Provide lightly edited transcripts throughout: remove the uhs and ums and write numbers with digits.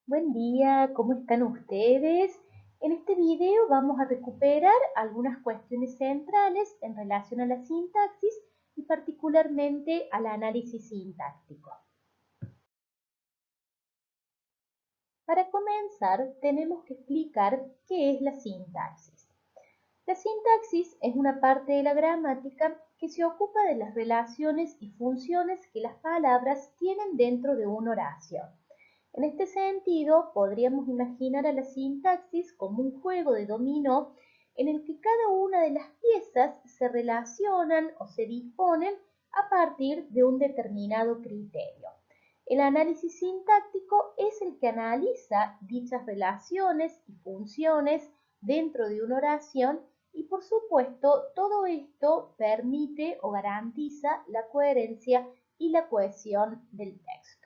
Buen día, ¿cómo están ustedes? En este video vamos a recuperar algunas cuestiones centrales en relación a la sintaxis y particularmente al análisis sintáctico. Para comenzar, tenemos que explicar qué es la sintaxis. La sintaxis es una parte de la gramática que se ocupa de las relaciones y funciones que las palabras tienen dentro de una oración. En este sentido, podríamos imaginar a la sintaxis como un juego de dominó en el que cada una de las piezas se relacionan o se disponen a partir de un determinado criterio. El análisis sintáctico es el que analiza dichas relaciones y funciones dentro de una oración y, por supuesto, todo esto permite o garantiza la coherencia y la cohesión del texto.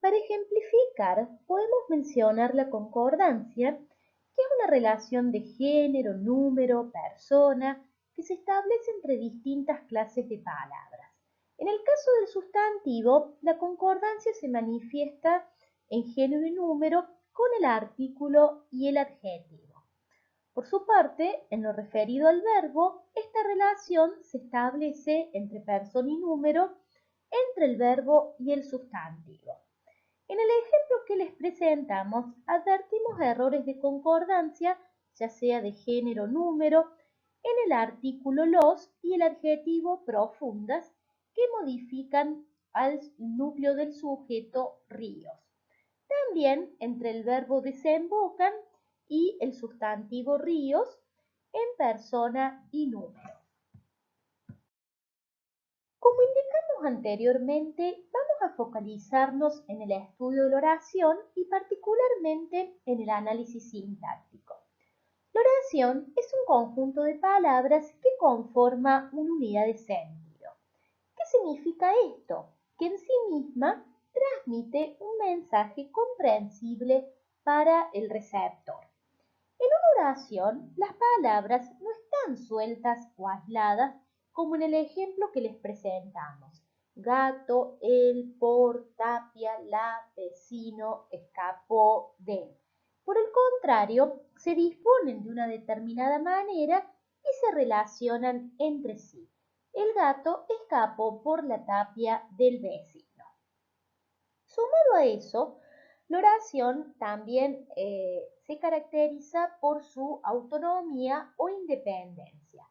Para ejemplificar, podemos mencionar la concordancia, que es una relación de género, número, persona, que se establece entre distintas clases de palabras. En el caso del sustantivo, la concordancia se manifiesta en género y número con el artículo y el adjetivo. Por su parte, en lo referido al verbo, esta relación se establece entre persona y número, entre el verbo y el sustantivo. En el ejemplo que les presentamos, advertimos errores de concordancia, ya sea de género o número, en el artículo los y el adjetivo profundas, que modifican al núcleo del sujeto ríos. También entre el verbo desembocan y el sustantivo ríos en persona y número. Como indicamos anteriormente, vamos a focalizarnos en el estudio de la oración y particularmente en el análisis sintáctico. La oración es un conjunto de palabras que conforma una unidad de sentido. ¿Qué significa esto? Que en sí misma transmite un mensaje comprensible para el receptor. En una oración, las palabras no están sueltas o aisladas como en el ejemplo que les presentamos. Gato, el, por, tapia, la, vecino, escapó, de. Por el contrario, se disponen de una determinada manera y se relacionan entre sí. El gato escapó por la tapia del vecino. Sumado a eso, la oración también se caracteriza por su autonomía o independencia.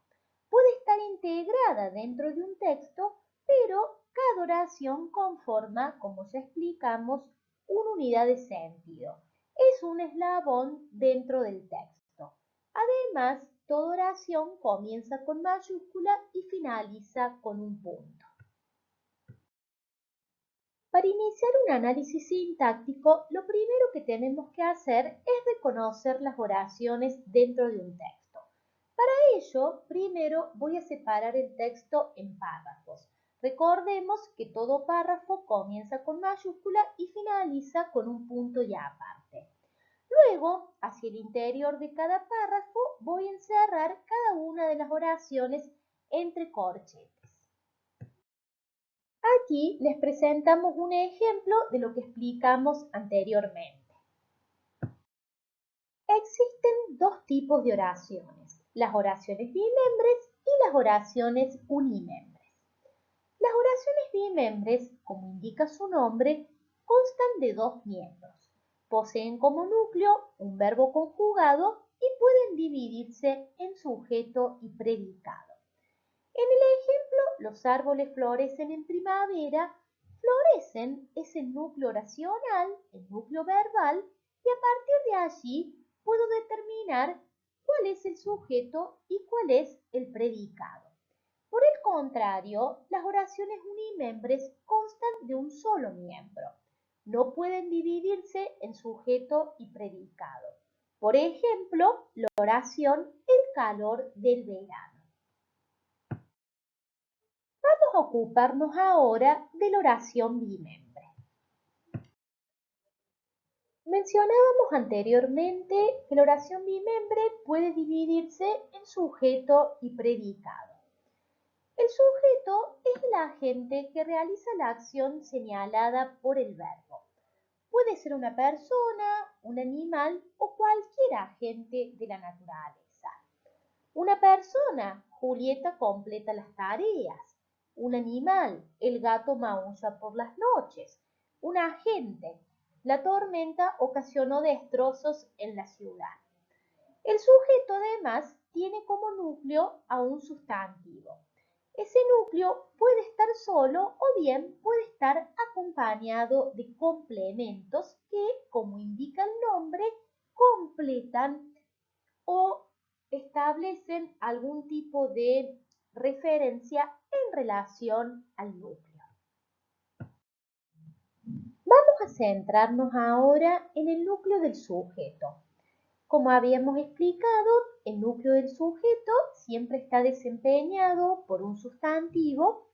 Puede estar integrada dentro de un texto, pero cada oración conforma, como ya explicamos, una unidad de sentido. Es un eslabón dentro del texto. Además, toda oración comienza con mayúscula y finaliza con un punto. Para iniciar un análisis sintáctico, lo primero que tenemos que hacer es reconocer las oraciones dentro de un texto. Para ello, primero voy a separar el texto en párrafos. Recordemos que todo párrafo comienza con mayúscula y finaliza con un punto y aparte. Luego, hacia el interior de cada párrafo, voy a encerrar cada una de las oraciones entre corchetes. Aquí les presentamos un ejemplo de lo que explicamos anteriormente. Existen dos tipos de oraciones, las oraciones bimembres y las oraciones unimembres. Las oraciones bimembres, como indica su nombre, constan de dos miembros. Poseen como núcleo un verbo conjugado y pueden dividirse en sujeto y predicado. En el ejemplo, los árboles florecen en primavera. Florecen es el núcleo oracional, el núcleo verbal, y a partir de allí puedo determinar cuál es el sujeto y cuál es el predicado. Por el contrario, las oraciones unimembres constan de un solo miembro. No pueden dividirse en sujeto y predicado. Por ejemplo, la oración el calor del verano. Vamos a ocuparnos ahora de la oración bimembre. Mencionábamos anteriormente que la oración bimembre puede dividirse en sujeto y predicado. El sujeto es el agente que realiza la acción señalada por el verbo. Puede ser una persona, un animal o cualquier agente de la naturaleza. Una persona, Julieta completa las tareas. Un animal, el gato maulla por las noches. Un agente, la tormenta ocasionó destrozos en la ciudad. El sujeto además tiene como núcleo a un sustantivo. Ese núcleo puede estar solo o bien puede estar acompañado de complementos que, como indica el nombre, completan o establecen algún tipo de referencia en relación al núcleo. Vamos a centrarnos ahora en el núcleo del sujeto. Como habíamos explicado, el núcleo del sujeto siempre está desempeñado por un sustantivo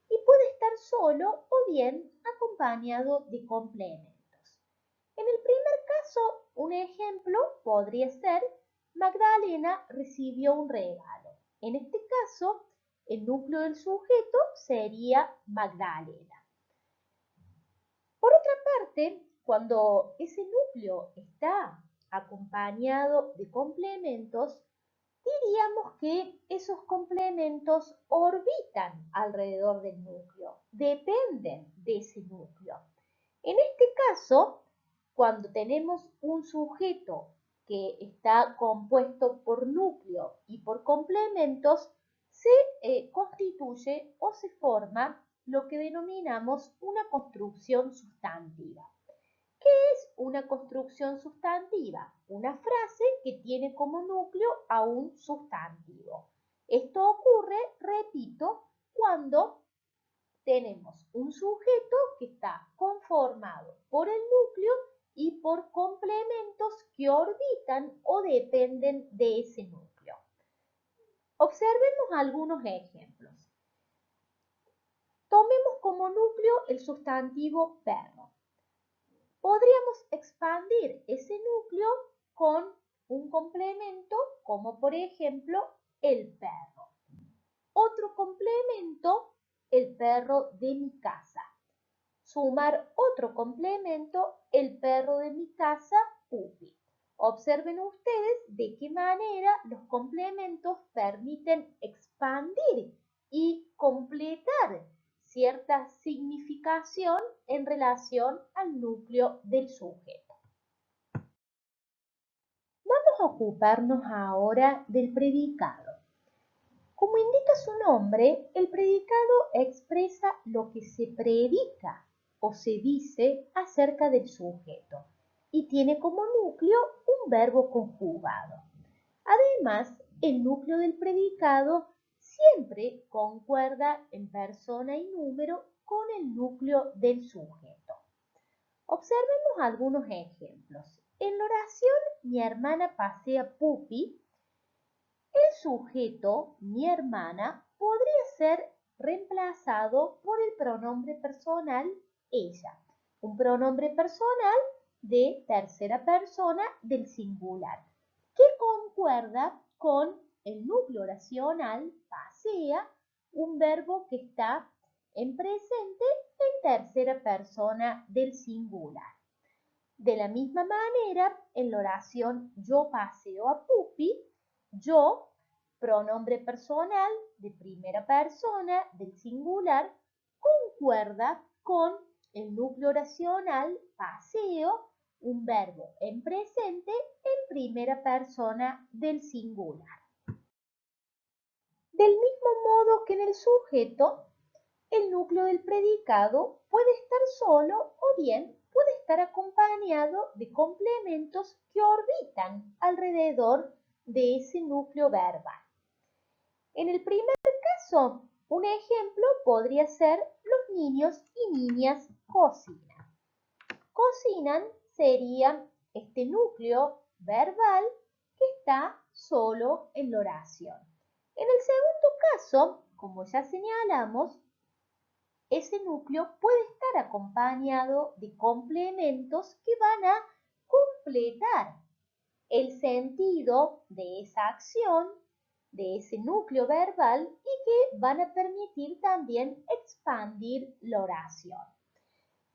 y puede estar solo o bien acompañado de complementos. En el primer caso, un ejemplo podría ser Magdalena recibió un regalo. En este caso, el núcleo del sujeto sería Magdalena. Por otra parte, cuando ese núcleo está acompañado de complementos, diríamos que esos complementos orbitan alrededor del núcleo, dependen de ese núcleo. En este caso, cuando tenemos un sujeto que está compuesto por núcleo y por complementos, se constituye o se forma lo que denominamos una construcción sustantiva. ¿Qué es una construcción sustantiva? Una frase que tiene como núcleo a un sustantivo. Esto ocurre, repito, cuando tenemos un sujeto que está conformado por el núcleo y por complementos que orbitan o dependen de ese núcleo. Observemos algunos ejemplos. Tomemos como núcleo el sustantivo perro. Podríamos expandir ese núcleo con un complemento como por ejemplo el perro. Otro complemento, el perro de mi casa. Sumar otro complemento, el perro de mi casa, Pupi. Observen ustedes de qué manera los complementos permiten expandir y completar cierta significación en relación al núcleo del sujeto. Vamos a ocuparnos ahora del predicado. Como indica su nombre, el predicado expresa lo que se predica o se dice acerca del sujeto y tiene como núcleo un verbo conjugado. Además, el núcleo del predicado siempre concuerda en persona y número con el núcleo del sujeto. Observemos algunos ejemplos. En la oración mi hermana pasea Pupi, el sujeto, mi hermana, podría ser reemplazado por el pronombre personal ella, un pronombre personal de tercera persona del singular, que concuerda con el núcleo oracional pasea, un verbo que está en presente en tercera persona del singular. De la misma manera, en la oración yo paseo a Pupi, yo, pronombre personal de primera persona del singular, concuerda con el núcleo oracional paseo, un verbo en presente en primera persona del singular. Del mismo modo que en el sujeto, el núcleo del predicado puede estar solo o bien puede estar acompañado de complementos que orbitan alrededor de ese núcleo verbal. En el primer caso, un ejemplo podría ser los niños y niñas cocinan. Cocinan sería este núcleo verbal que está solo en la oración. En el segundo caso, como ya señalamos, ese núcleo puede estar acompañado de complementos que van a completar el sentido de esa acción, de ese núcleo verbal y que van a permitir también expandir la oración.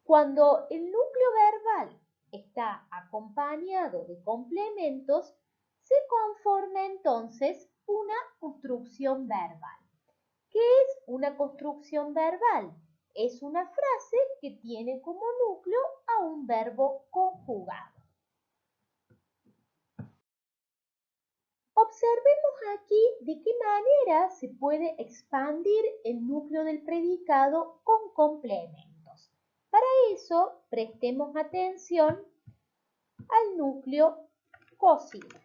Cuando el núcleo verbal está acompañado de complementos, se conforma entonces una construcción verbal. ¿Qué es una construcción verbal? Es una frase que tiene como núcleo a un verbo conjugado. Observemos aquí de qué manera se puede expandir el núcleo del predicado con complementos. Para eso, prestemos atención al núcleo cocina.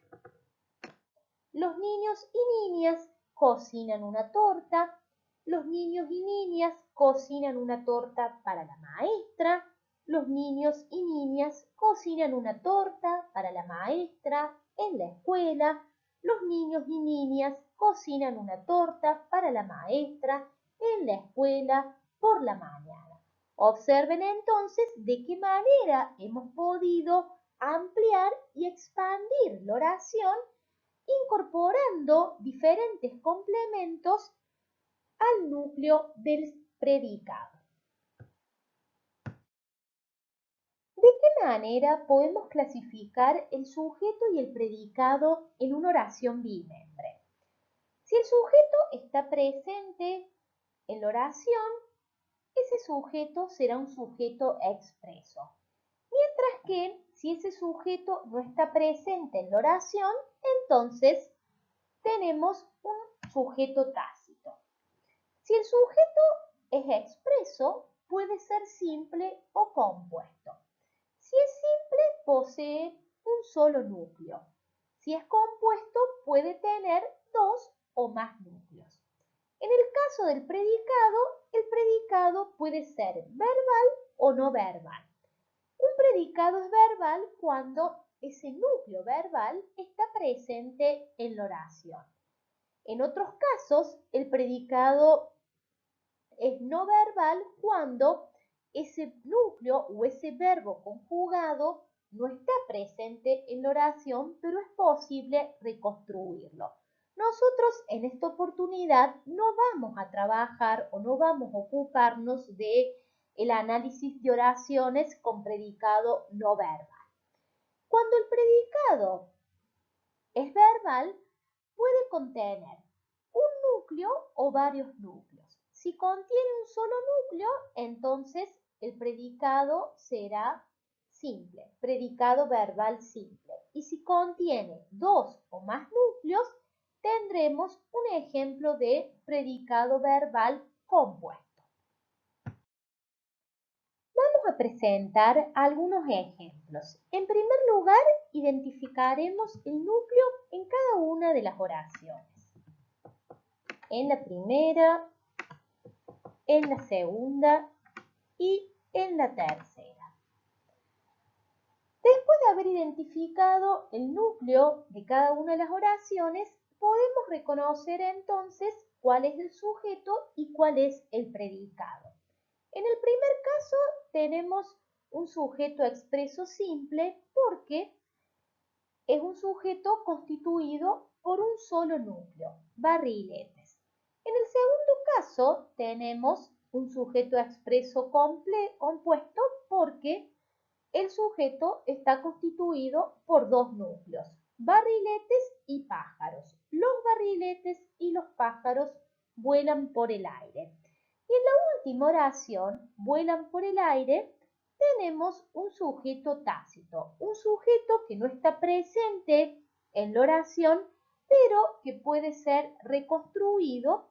Los niños y niñas cocinan una torta. Los niños y niñas cocinan una torta para la maestra. Los niños y niñas cocinan una torta para la maestra en la escuela. Los niños y niñas cocinan una torta para la maestra en la escuela por la mañana. Observen entonces de qué manera hemos podido ampliar y expandir la oración incorporando diferentes complementos al núcleo del predicado. ¿De qué manera podemos clasificar el sujeto y el predicado en una oración bimestre? Si el sujeto está presente en la oración, ese sujeto será un sujeto expreso. Mientras que si ese sujeto no está presente en la oración, entonces tenemos un sujeto tácito. Si el sujeto es expreso, puede ser simple o compuesto. Si es simple, posee un solo núcleo. Si es compuesto, puede tener dos o más núcleos. En el caso del predicado, el predicado puede ser verbal o no verbal. Un predicado es verbal cuando ese núcleo verbal está presente en la oración. En otros casos, el predicado es no verbal cuando ese núcleo o ese verbo conjugado no está presente en la oración, pero es posible reconstruirlo. Nosotros en esta oportunidad no vamos a trabajar o no vamos a ocuparnos de el análisis de oraciones con predicado no verbal. Cuando el predicado es verbal, puede contener un núcleo o varios núcleos. Si contiene un solo núcleo, entonces el predicado será simple, predicado verbal simple. Y si contiene dos o más núcleos, tendremos un ejemplo de predicado verbal compuesto. Vamos a presentar algunos ejemplos. En primer lugar, identificaremos el núcleo en cada una de las oraciones. En la primera, en la segunda y en la tercera. Después de haber identificado el núcleo de cada una de las oraciones, podemos reconocer entonces cuál es el sujeto y cuál es el predicado. En el primer caso tenemos un sujeto expreso simple porque es un sujeto constituido por un solo núcleo, barriletes. En el segundo caso tenemos un sujeto expreso compuesto porque el sujeto está constituido por dos núcleos, barriletes y pájaros. Los barriletes y los pájaros vuelan por el aire. Y en la última oración, vuelan por el aire, tenemos un sujeto tácito, un sujeto que no está presente en la oración, pero que puede ser reconstruido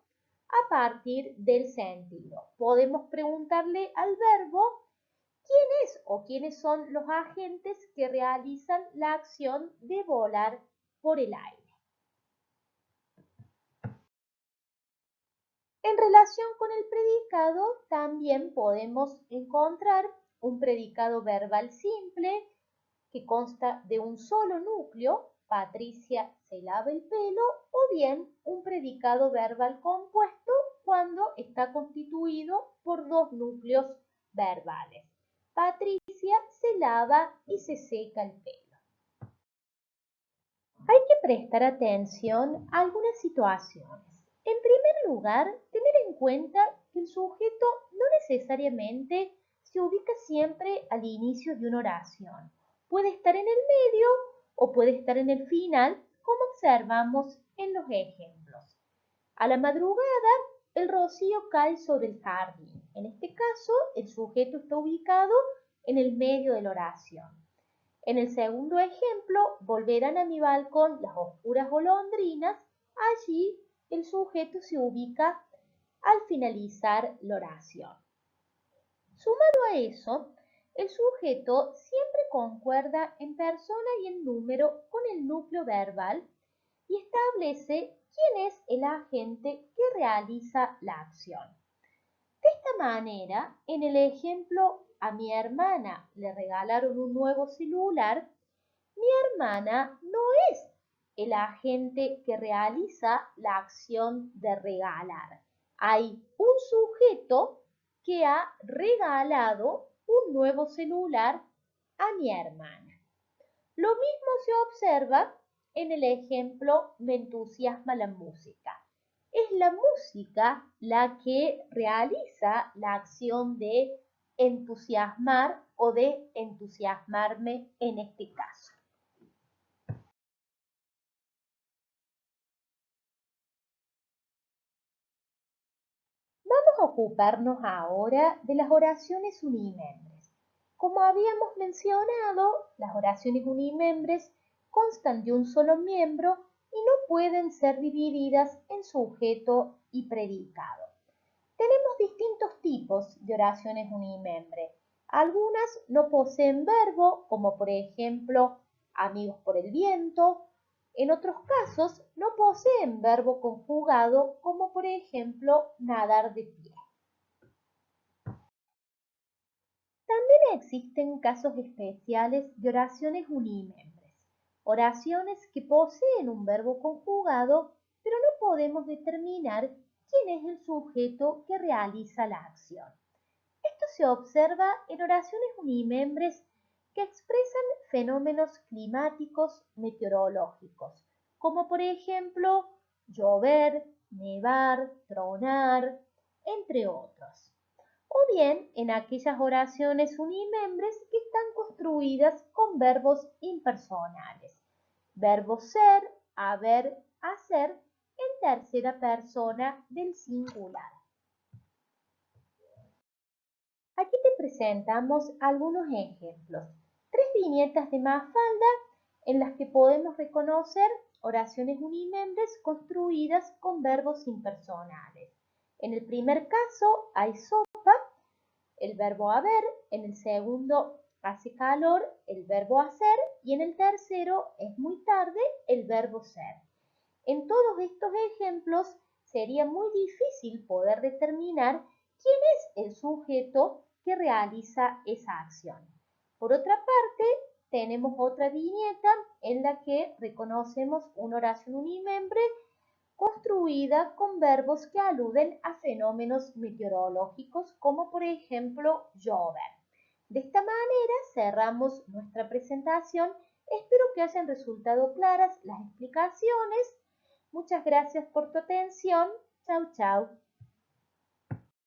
a partir del sentido. Podemos preguntarle al verbo quién es o quiénes son los agentes que realizan la acción de volar por el aire. En relación con el predicado, también podemos encontrar un predicado verbal simple que consta de un solo núcleo, Patricia se lava el pelo, o bien un predicado verbal compuesto cuando está constituido por dos núcleos verbales. Patricia se lava y se seca el pelo. Hay que prestar atención a algunas situaciones. En primer lugar, tener en cuenta que el sujeto no necesariamente se ubica siempre al inicio de una oración. Puede estar en el medio o puede estar en el final, como observamos en los ejemplos. A la madrugada, el rocío cae sobre el jardín. En este caso, el sujeto está ubicado en el medio de la oración. En el segundo ejemplo, volverán a mi balcón las oscuras golondrinas. Allí el sujeto se ubica al finalizar la oración. Sumado a eso, el sujeto siempre concuerda en persona y en número con el núcleo verbal y establece quién es el agente que realiza la acción. De esta manera, en el ejemplo, a mi hermana le regalaron un nuevo celular, mi hermana no es el agente que realiza la acción de regalar. Hay un sujeto que ha regalado un nuevo celular a mi hermana. Lo mismo se observa en el ejemplo me entusiasma la música. Es la música la que realiza la acción de entusiasmar o de entusiasmarme en este caso. Vamos a ocuparnos ahora de las oraciones unimembres. Como habíamos mencionado, las oraciones unimembres constan de un solo miembro y no pueden ser divididas en sujeto y predicado. Tenemos distintos tipos de oraciones unimembres. Algunas no poseen verbo, como por ejemplo amigos por el viento. En otros casos no poseen verbo conjugado, como por ejemplo nadar de pie. También existen casos especiales de oraciones unimembres. Oraciones que poseen un verbo conjugado, pero no podemos determinar quién es el sujeto que realiza la acción. Esto se observa en oraciones unimembres que expresan fenómenos climáticos meteorológicos, como por ejemplo llover, nevar, tronar, entre otros. O bien en aquellas oraciones unimembres que están construidas con verbos impersonales. Verbos ser, haber, hacer en tercera persona del singular. Aquí te presentamos algunos ejemplos. Tres viñetas de Mafalda en las que podemos reconocer oraciones unimembres construidas con verbos impersonales. En el primer caso hay sopa, el verbo haber, en el segundo hace calor, el verbo hacer y en el tercero es muy tarde, el verbo ser. En todos estos ejemplos sería muy difícil poder determinar quién es el sujeto que realiza esa acción. Por otra parte, tenemos otra viñeta en la que reconocemos una oración unimembre construida con verbos que aluden a fenómenos meteorológicos como por ejemplo llover. De esta manera cerramos nuestra presentación. Espero que hayan resultado claras las explicaciones. Muchas gracias por tu atención. Chau, chau.